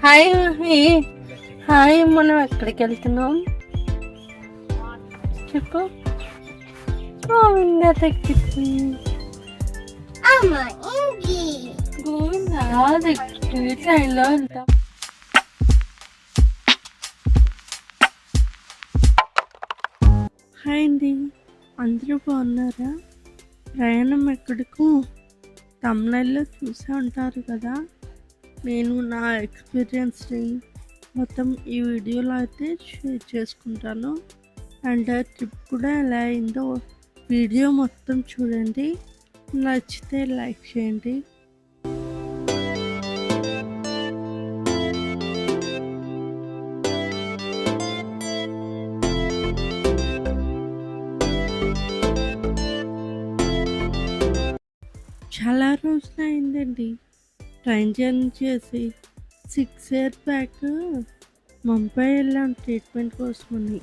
Hi Mahi. Hi, మనం ఎక్కడికి వెళ్తున్నాం చెప్పు. గోవింద దగ్గరికి. గోవింద దగ్గరికి ట్రైన్లో వెళ్తాం. హాయ్ అండి, అందరూ బాగున్నారా? ప్రయాణం ఎక్కడికో తమిళలో చూసే ఉంటారు కదా. నేను నా ఎక్స్పీరియన్స్ని మొత్తం ఈ వీడియోలో అయితే షేర్ చేసుకుంటాను. అండ్ ట్రిప్ కూడా ఎలా అయిందో వీడియో మొత్తం చూడండి. నచ్చితే లైక్ చేయండి. చాలా రోజులు అయిందండి ట్రైన్ జర్నీ చేసి. 6 years బ్యాక్ ముంబై వెళ్ళాం ట్రీట్మెంట్ కోసమని.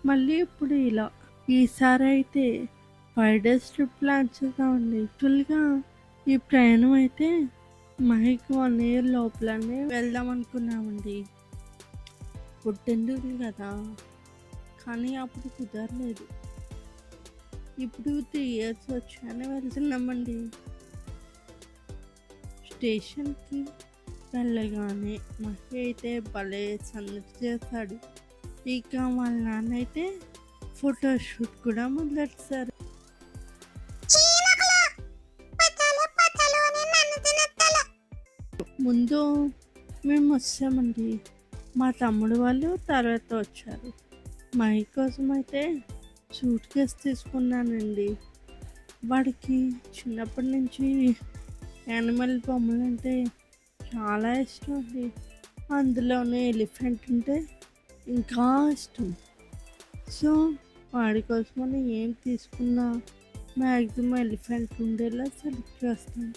మళ్ళీ ఇప్పుడు ఇలా. ఈసారి అయితే 5 days ట్రిప్ ప్లాన్ చేద్దామండి. యాక్చువల్గా ఈ ప్రయాణం అయితే మహికి 1 year లోపలనే వెళ్దాం అనుకున్నామండి, పుట్టింది కదా. కానీ అప్పుడు కుదరలేదు. ఇప్పుడు 3 years వచ్చానే వెళ్తున్నామండి. స్టేషన్కి వెళ్ళగానే మహి అయితే భలే సందడి చేశాడు. ఇక వాళ్ళ నాన్న అయితే ఫోటోషూట్ కూడా మొదలెట్టారు. ముందు మేము వచ్చామండి, మా తమ్ముడు వాళ్ళు తర్వాత వచ్చారు. మహి కోసం అయితే సూట్ కేసు తీసుకున్నానండి. వాడికి చిన్నప్పటి నుంచి యానిమల్ బొమ్మలు అంటే చాలా ఇష్టం అండి. అందులోనే ఎలిఫెంట్ ఉంటే ఇంకా ఇష్టం. సో వాడి కోసమని ఏం తీసుకున్నా మ్యాక్సిమం ఎలిఫెంట్ ఉండేలా సెలెక్ట్ చేస్తాను.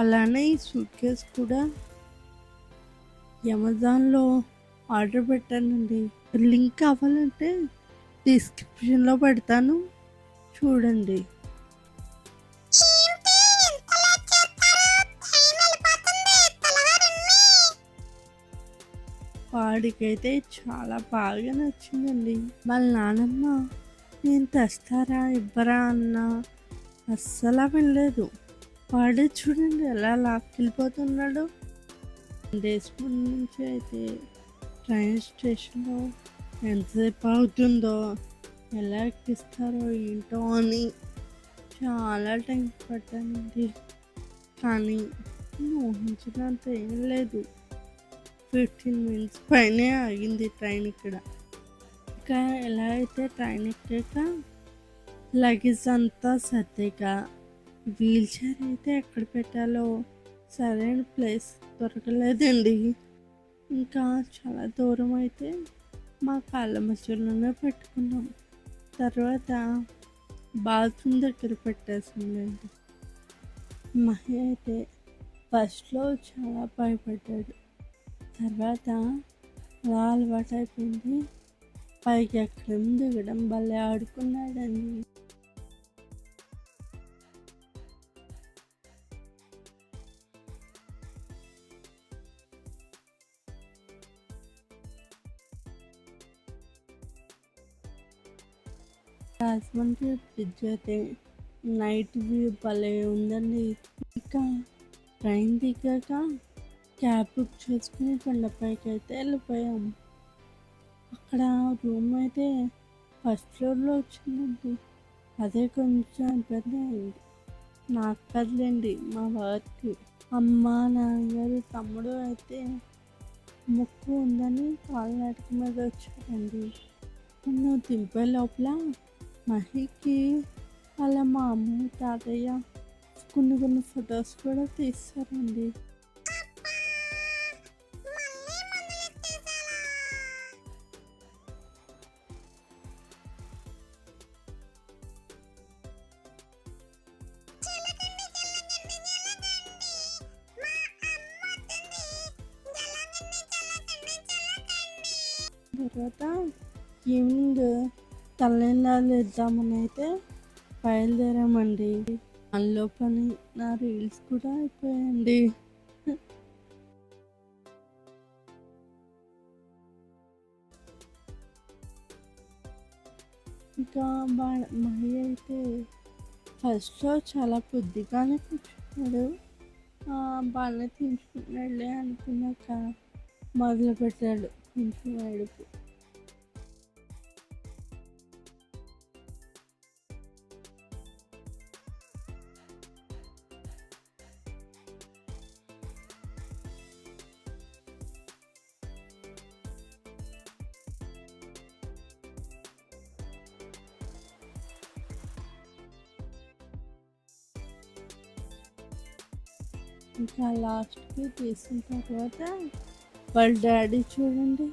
అలానే ఈ సూట్ కేస్ కూడా అమెజాన్లో ఆర్డర్ పెట్టానండి. లింక్ కావాలంటే డిస్క్రిప్షన్లో పెడతాను, చూడండి. వాడికైతే చాలా బాగా నచ్చిందండి. వాళ్ళ నానమ్మ నేను తెస్తారా ఇవ్వరా అన్నా అస్సలు వినలేదు. వాడే చూడండి ఎలా లాక్కెళ్ళిపోతున్నాడు. డేస్ ముందు నుంచి అయితే ట్రైన్ స్టేషన్లో ఎంతసేపు అవుతుందో, ఎలా ఎక్కిస్తారో ఏంటో అని చాలా టైం పట్టానండి. కానీ ఊహించినంత ఏం లేదు. 15 minutes పైనే ఆగింది ట్రైన్ ఇక్కడ. ఇంకా ఎలా అయితే ట్రైన్ ఎక్కాక లగేజ్ అంతా సర్దాక వీల్ చైర్ అయితే ఎక్కడ పెట్టాలో సరైన ప్లేస్ దొరకలేదండి. ఇంకా చాలా దూరం అయితే మా కాళ్ళ మధ్యలోనే పెట్టుకున్నాం. తర్వాత బాత్రూమ్ దగ్గర పెట్టేసిందండి. మహి అయితే ఫస్ట్లో చాలా భయపడ్డాడు. తర్వాత అలా అలవాటు అయిపోయింది. పైకి ఎక్కడం దిగడం భలే ఆడుకున్నాడండి. రాజమండ్రి బ్రిడ్జ్ అయితే నైట్ వ్యూ భలే ఉందండి. ఇంకా ట్రైన్ దిగాక క్యాబ్ బుక్ చేసుకుని కొండపైకి అయితే వెళ్ళిపోయాము. అక్కడ రూమ్ అయితే ఫస్ట్ ఫ్లోర్లో వచ్చిందండి. అదే కొంచెం ఇబ్బంది అయింది. నాకు కదలండి, మా వారికి. అమ్మ, నాన్నగారు, తమ్ముడు అయితే ముక్కు ఉందని కాళ్ళనాటికి మీద వచ్చారండి. నన్ను దింపే లోపల మహికి వాళ్ళ మా అమ్మ, తాతయ్య కొన్ని ఫొటోస్ కూడా తీస్తారండి. తర్వాత ఈవినింగ్ తలనీలాలు ఇద్దామని అయితే బయలుదేరామండి. అందులో పని నా రీల్స్ కూడా అయిపోయాయండి. ఇంకా మహి అయితే ఫస్ట్‌లో చాలా బుద్ధిగానే కూర్చున్నాడు. బానే తింటున్నాడులే అనుకున్నాక మొదలుపెట్టాడు కొంచెం ఏడుపు. ఇంకా లాస్ట్‌కి తీసిన తర్వాత వాళ్ళ డ్యాడీ చూడండి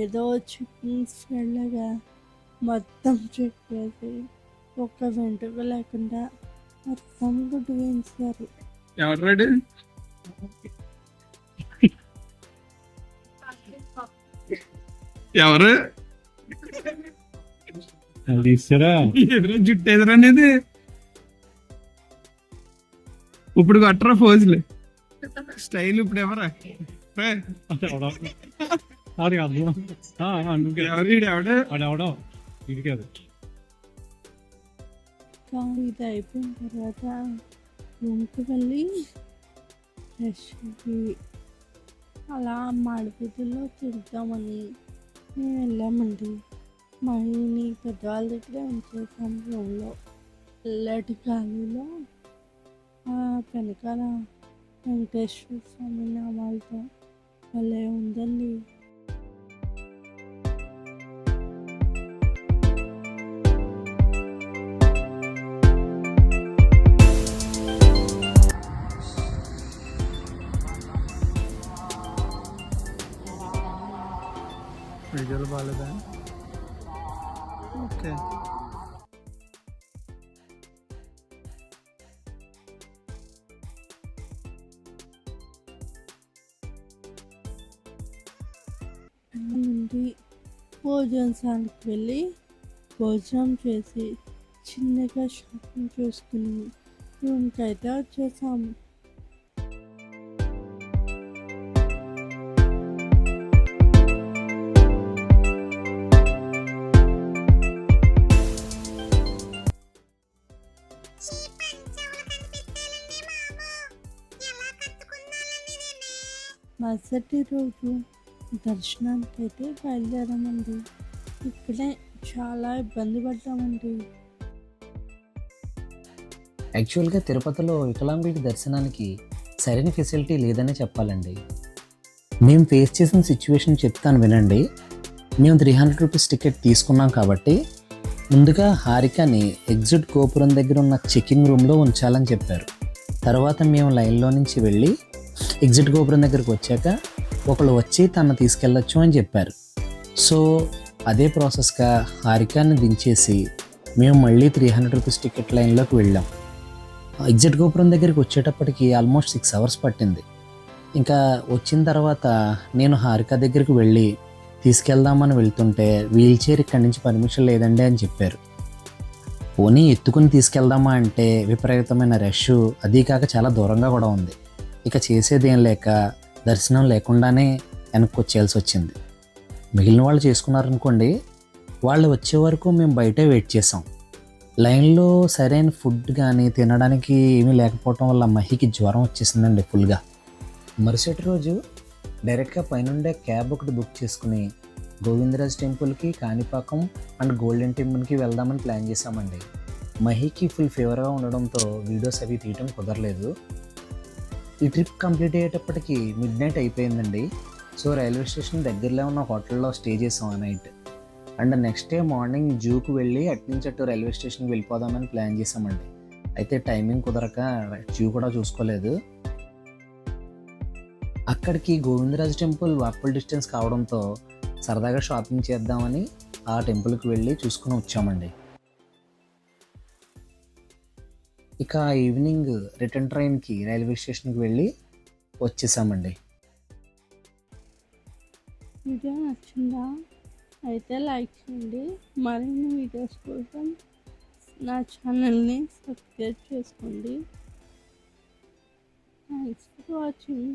ఏదో చికెన్ స్మెల్‌లాగా మొత్తం చెప్పేసి ఒక్క వెంట్రుక లేకుండా మొత్తం గుడ్డు వేయించారు. ఎవరు ఎవరు ఎదురు జుట్టు ఎదురనేది ఇప్పుడు కొట్టరా ఫోజులు స్టైల్ ఇప్పుడు ఎవరా ఎవడు ఇది అయిపోయిన తర్వాత రూమ్కి వెళ్ళి ఫ్రెష్ అయ్యి అలా మాడిపితుల్లో తిరుగుతామని మేము వెళ్ళామండి. మహిని పెద్దవాళ్ళ దగ్గర ఉంచేసాం రూమ్లో. చల్లటి గాలిలో వెనకాల వెంకటేశ్వర స్వామి నామాలతో భలే ఉందండి. వీడియోలు బాగాలేదా? ఓకే నుండి భోజనశాలకు వెళ్ళి భోజనం చేసి చిన్నగా షాపింగ్ చేసుకుని రూమ్కి అయితే వచ్చేసాము. మరుసటి రోజు దర్శనానికి అయితే బయలుదేరామండి. ఇక్కడే చాలా ఇబ్బంది పడ్డామండి. యాక్చువల్గా తిరుపతిలో వికలాంగులకి దర్శనానికి సరైన ఫెసిలిటీ లేదనే చెప్పాలండి. మేము ఫేస్ చేసిన సిచ్యువేషన్ చెప్తాను వినండి. మేము 300 రూపీస్ టికెట్ తీసుకున్నాం కాబట్టి ముందుగా హారికని ఎగ్జిట్ గోపురం దగ్గర ఉన్న చెకింగ్ రూమ్లో ఉంచాలని చెప్పారు. తర్వాత మేము లైన్లో నుంచి వెళ్ళి ఎగ్జిట్ గోపురం దగ్గరకు వచ్చాక ఒకళ్ళు వచ్చి తను తీసుకెళ్ళచ్చు అని చెప్పారు. సో అదే ప్రాసెస్గా హారికాని దించేసి మేము మళ్ళీ 300 రూపీస్ టికెట్ లైన్లోకి వెళ్ళాం. ఎగ్జిట్ గోపురం దగ్గరికి వచ్చేటప్పటికి ఆల్మోస్ట్ 6 అవర్స్ పట్టింది. ఇంకా వచ్చిన తర్వాత నేను హారిక దగ్గరికి వెళ్ళి తీసుకెళ్దామని వెళ్తుంటే వీల్ చైర్ ఇక్కడి నుంచి పర్మిషన్ లేదండి అని చెప్పారు. పోనీ ఎత్తుకుని తీసుకెళ్దామా అంటే విపరీతమైన రష్, అదీ కాక చాలా దూరంగా కూడా ఉంది. ఇక చేసేదేం లేక దర్శనం లేకుండానే వెనక్కి వచ్చేయాల్సి వచ్చింది. మిగిలిన వాళ్ళు చేసుకున్నారనుకోండి, వాళ్ళు వచ్చే వరకు మేము బయటే వెయిట్ చేసాం. లైన్లో సరైన ఫుడ్ కానీ తినడానికి ఏమీ లేకపోవటం వల్ల మహికి జ్వరం వచ్చేసిందండి ఫుల్గా. మరుసటి రోజు డైరెక్ట్గా పైనుండే క్యాబ్ ఒకటి బుక్ చేసుకుని గోవిందరాజ్ టెంపుల్కి, కాణిపాకం అండ్ గోల్డెన్ టెంపుల్కి వెళ్దామని ప్లాన్ చేసామండి. మహికి ఫుల్ ఫీవర్గా ఉండడంతో వీడియోస్ అవి తీయటం కుదరలేదు. ఈ ట్రిప్ కంప్లీట్ అయ్యేటప్పటికి మిడ్ నైట్ అయిపోయిందండి. సో రైల్వే స్టేషన్ దగ్గరలో ఉన్న హోటల్లో స్టే చేసాం ఆ night. And next day morning జూకు వెళ్ళి అట్నుంచి అటు రైల్వే స్టేషన్కి వెళ్ళిపోదామని ప్లాన్ చేసామండి. అయితే టైమింగ్ కుదరక జూ కూడా చూసుకోలేదు. అక్కడికి గోవిందరాజ్ టెంపుల్ వాకబుల్ డిస్టెన్స్ కావడంతో సరదాగా షాపింగ్ చేద్దామని ఆ టెంపుల్కి వెళ్ళి చూసుకుని వచ్చామండి. ఇక ఈవినింగ్ రిటర్న్ ట్రైన్కి రైల్వే స్టేషన్కి వెళ్ళి వచ్చేసామండి. వీడియో నచ్చిందా? అయితే లైక్ చేయండి. మరిన్ని వీడియోస్ కోసం నా ఛానల్ని సబ్స్క్రైబ్ చేసుకోండి. Thanks for watching.